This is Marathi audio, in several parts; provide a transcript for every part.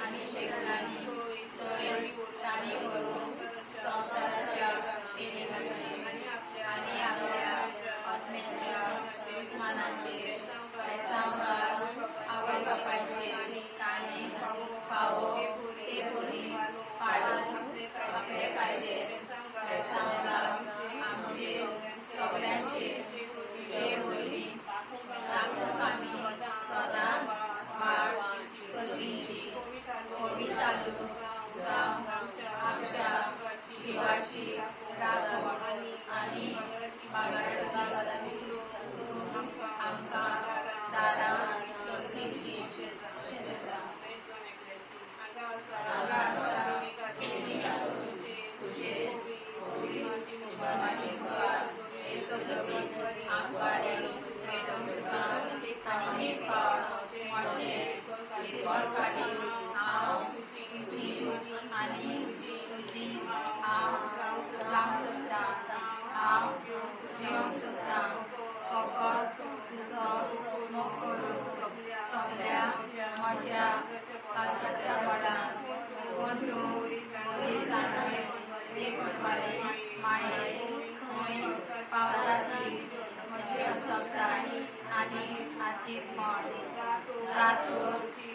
आणि शेखरानी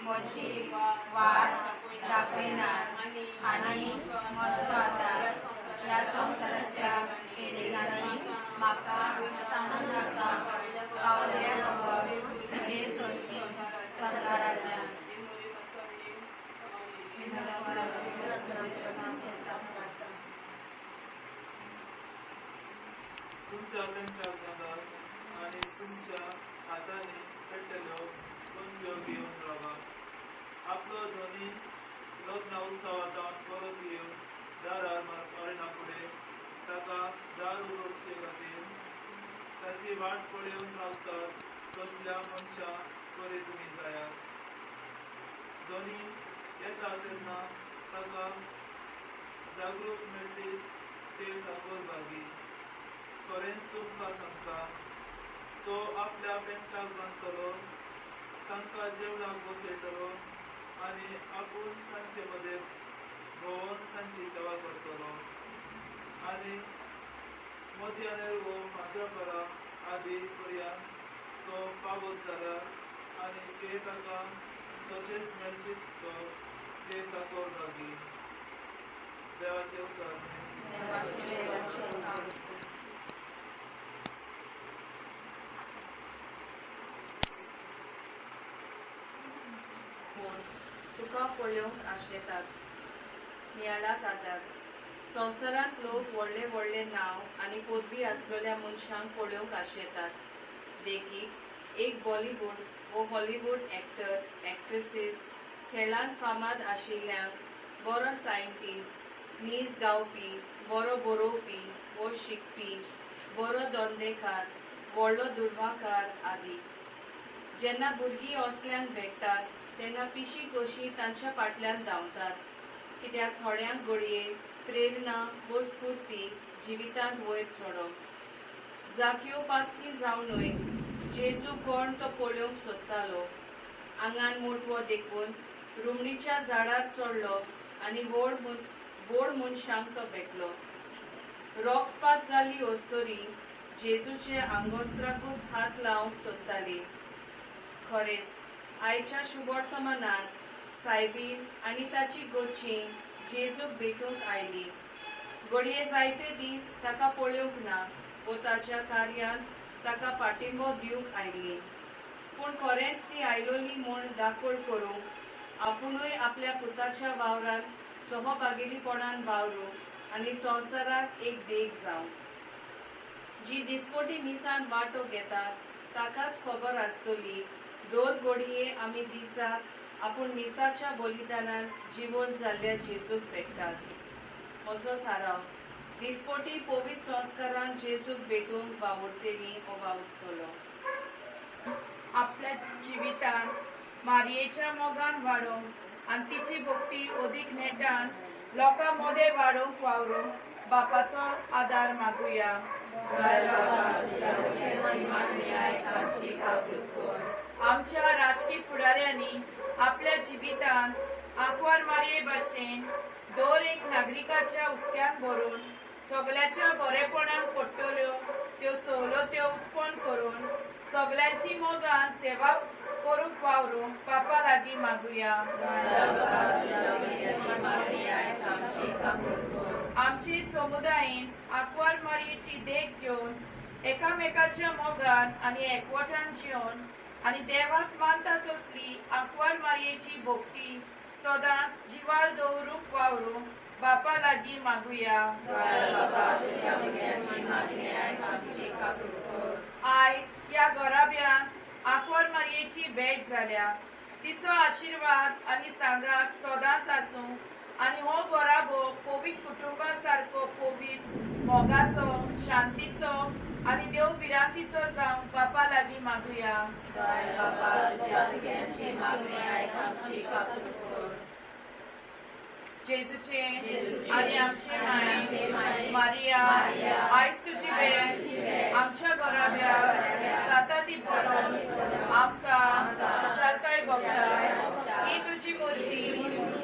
म्हजी वाट दाखयनात आनी म्हजो आदार ह्या संवसाराच्या पेदेगांनी म्हाका सांगूं नाका पावल्या खबर तुजे सोडशी स्वर्गा राज्यांत तुमच्या पेंटाक आणि तुमच्या हातांनी पेट्टेलो पंजो घेवन रावा आपलो धनी लग्न उत्सवांत परत येवन दारार मारना फुडें ताका दार उगडचे खातीर ताची वाट पळोवन रावतात तसल्या मनशा बरे तुमी जायात धनी येता तेन्ना ताका जागृत मेळटी ते साकोर भागी खरेंच तुमकां सांगता तो आपल्या पेंटाक बांदतलो तांकां जेवणाक बसयतलो आनी आपूण तांचे मदें भोंवून तांची सेवा करतलो आनी मध्यान वो भाद्रपरा आदी पर्यंत तो पावत जाल्यार आनी ते ताका तशेंच मेळटीत तो ते साकोर भागी देवाचे उपकार तुका पळोवंक आशेतात नियाळाक आदार संवसारांत लोक व्हडले व्हडले नांव आनी पदवी आसलेल्या मनशांक पळोवंक आशेतात देखीक एक बॉलिवूड वो हॉलिवूड एक्टर एक्ट्रेसीस खेळांत फामाद आशिल्ल्यांक बरो सायंटिस्ट नीज गावपी बरो बरोवपी वो शिकपी बरो धंदेकार व्हडलो दुर्वाकार आदी जेन्ना भुरगीं असल्यांक भेटतात तेन्ना पिशी कशी तांच्या फाटल्यान धांवतात कित्याक थोड्यांक घडये प्रेरणा व स्फूर्ती जिवितांत वयर चडप जाक्यो पातकी जावनूय जेजू कोण तो पळोवंक सोदतालो आंगान मोटवो देखून रुमणीच्या झाडार चडलो आनी व्हड मनशांक तो भेटलो रोगपात जाली वस्तोरी जेजूचे आंगोस्त्राकूच हात लावंक सोदताली खरेंच आयच्या शुभवर्तमानांत सायबीन आनी ताची गोची जेजूक भेटूंक आयली घडये जायते दीस ताका पळोवंक ना वो ताच्या कार्यान ताका पाठिंबो दिवंक आयली पूण खरेंच ती आयलोली म्हूण दाखोळ करूंक आपुणूय आपल्या पुताच्या वावरांत सहभागिरीपणान वावरूंक आनी संवसाराक एक देख जावं जी दिसपटी मिसान वांटो घेतात ताकाच खबर आसतली दोर घडये आमी दिसाक आपूण मिसाच्या बलिदानान जिवंत जाल्ल्या जेजूक भेटतात म्हजो थाराव दिसपटी पवित्र संस्कारान जेजूक भेटूंक वावुरतेली वो वावुरतलो आपल्या जिवितांत मारयेच्या मोगान वाडोवंक आनी तिची भक्ती अदीक नेटान लोकां मदें वाडोवंक वावरूंक बापाचो आदार मागुया आमच्या राजकीय फुडाऱ्यांनी आपल्या जिवितांत आंकवार मारये भाशेन दर एक नागरिकाच्या हुस्क्यान भरून सगळ्याच्या बरेपणाक पडटल्यो त्यो सवलत्यो उत्पन्न करून सगळ्यांची मोगान सेवा करूंक वावरूंक बापा लागीं मागुया आमची समुदायीन आंकवार मारयेची देख घेवन एकामेकाच्या मोगान आनी एकवटान जिवन आनी देवाक मानता तसली आंकवार मारयेची भक्ती सदांच जिवाळ दवरूंक वावरूंक बापा लागीं मागुया आयज ह्या गराब्यांत आंकवार मारयेची भेट जाल्या तिचो आशिर्वाद आनी सांगात सदांच आसूं आनी हो गराबो पवित्र कुटुंबा सारको पवित्र मोगाचो शांतीचो आनी देव विरांतीचो जावंक बापा लागीं मागुया जेजूचे आनी आमचे माय मारिया आयज तुजी भेट आमच्या घराब्या जाता ती पळोवन आमकां खुशालकाय भोगता ही तुजी मुर्ती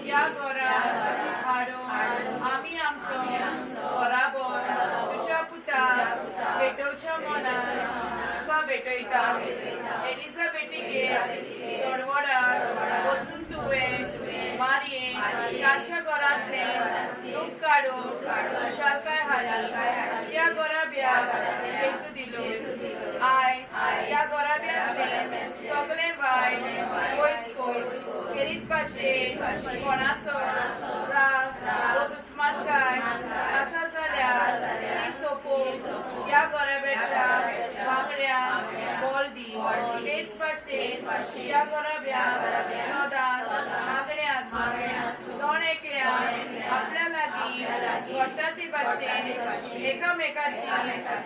ह्या घरांत हाडून आमी आमचो घराबोर तुज्या पुताक भेटोवच्या मनान तुका भेटयता एलिझाबेटीगे तडवडार तुवें मारये तांच्या घरांतले दूख काडून खुशालकाय हाडली त्या गोराब्याक जेजू दिलो आयज ह्या गोराब्यांतले सगळे वायट पयस कोस खेरीत भाशेन कोणाचो राग वा दुस्मानकाय आसा जाल्यार ती सोपोवंक ह्या गोराब्याच्या वांगड्यांक बोल दी तेच भाशेन ह्या गोराब्याक सदांच मागणें आसूं जण एकल्यान आपल्या लागीं घडटा ते भाशेन एकामेकाची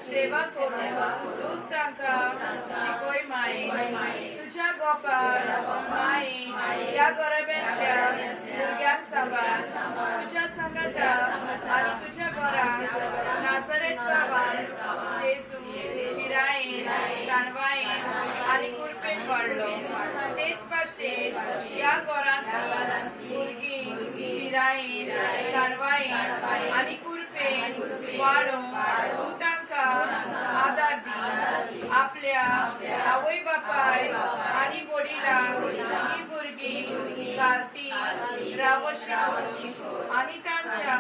सेवा करून तूंच तांकां शिकोय माये तुज्या गोपार माये ह्या गोराब्यांतल्या भुरग्यांक सांबाळ तुज्या सांगाता आनी तुज्या घरांत नासरेत गांवांत जेजू पिरायेन जाणवायेन आनी कुरपेन वाडलो तेच भाशेन ह्या घरांत भुरगीं पिरायेन जाणवायेन आनी कुरपेन वाडोवंक तूं तांकां आदार दी आपल्या आवय बापाय आनी वडिलांक ही भुरगीं घालती रावो शिको आनी तांच्या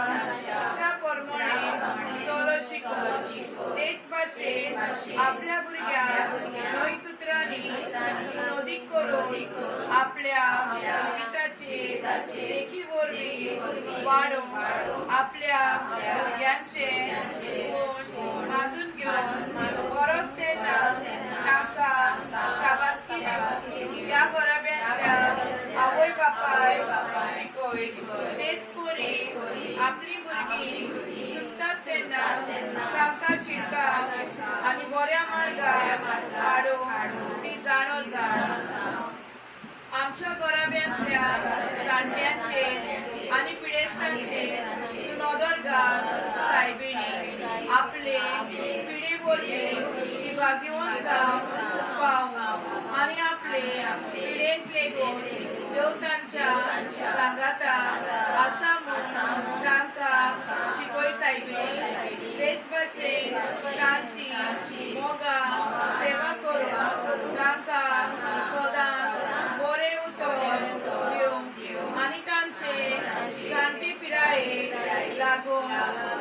त्या प्रमाणे चलो शिको तेच भाशेन आपल्या भुरग्यांक न्हंयच उतरांनी नदीक करून आपल्या जिविताचेर देखी वरवीं वाडोवंक आपल्या भुरग्यांचे गुण हातून घेवन गरज तेन्ना तांकां शाबासकी दिवंक ह्या गोराब्यांतल्या आवय बापाय शिकोय तेच परी आपली भुरगीं चुकतात तेन्ना तांकां शिडकावंक आनी बऱ्या मार्गार हाडूंक ती जाणो आमच्या गोराब्यांतल्या जाणट्यांचेर आनी पिडेस्तांचेर तूं नदर घाल सायबिणी आपले पिडे वरवीं ती भाग्यवान जावंक पावूं आनी आपले पिडेंतले गूण देव तांच्या सांगाता आसा म्हूण तांकां शिकोय सायबिणी तेच भाशेन तांची मोगान सेवा करून तांकां सदांच बरें उतर दिवंक आनी तांचे जाणटे पिरायेक लागून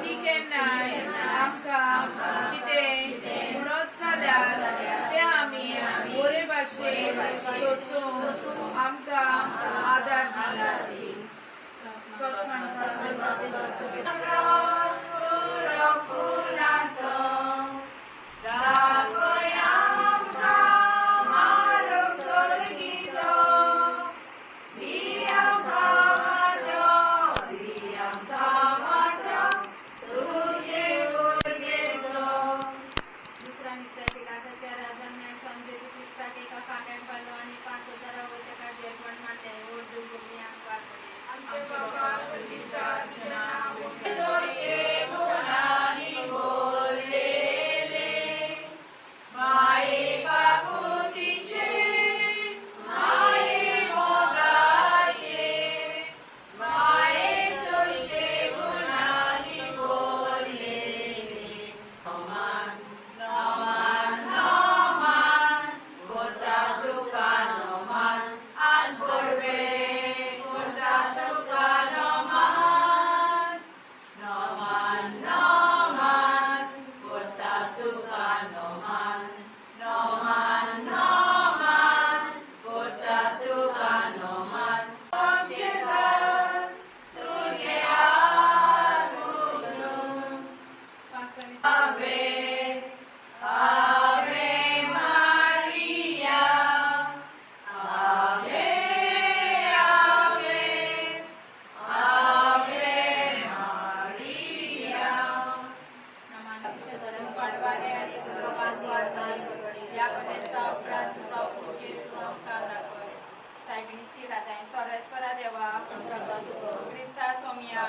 ती केन्नाय आमकां कितें म्हणत जाल्यार तें आमी बरे भाशेन सोंसूंक आमकां आदार दी सायबिणीची राताय सोरेस्परा देवा क्रिस्ता सोमिया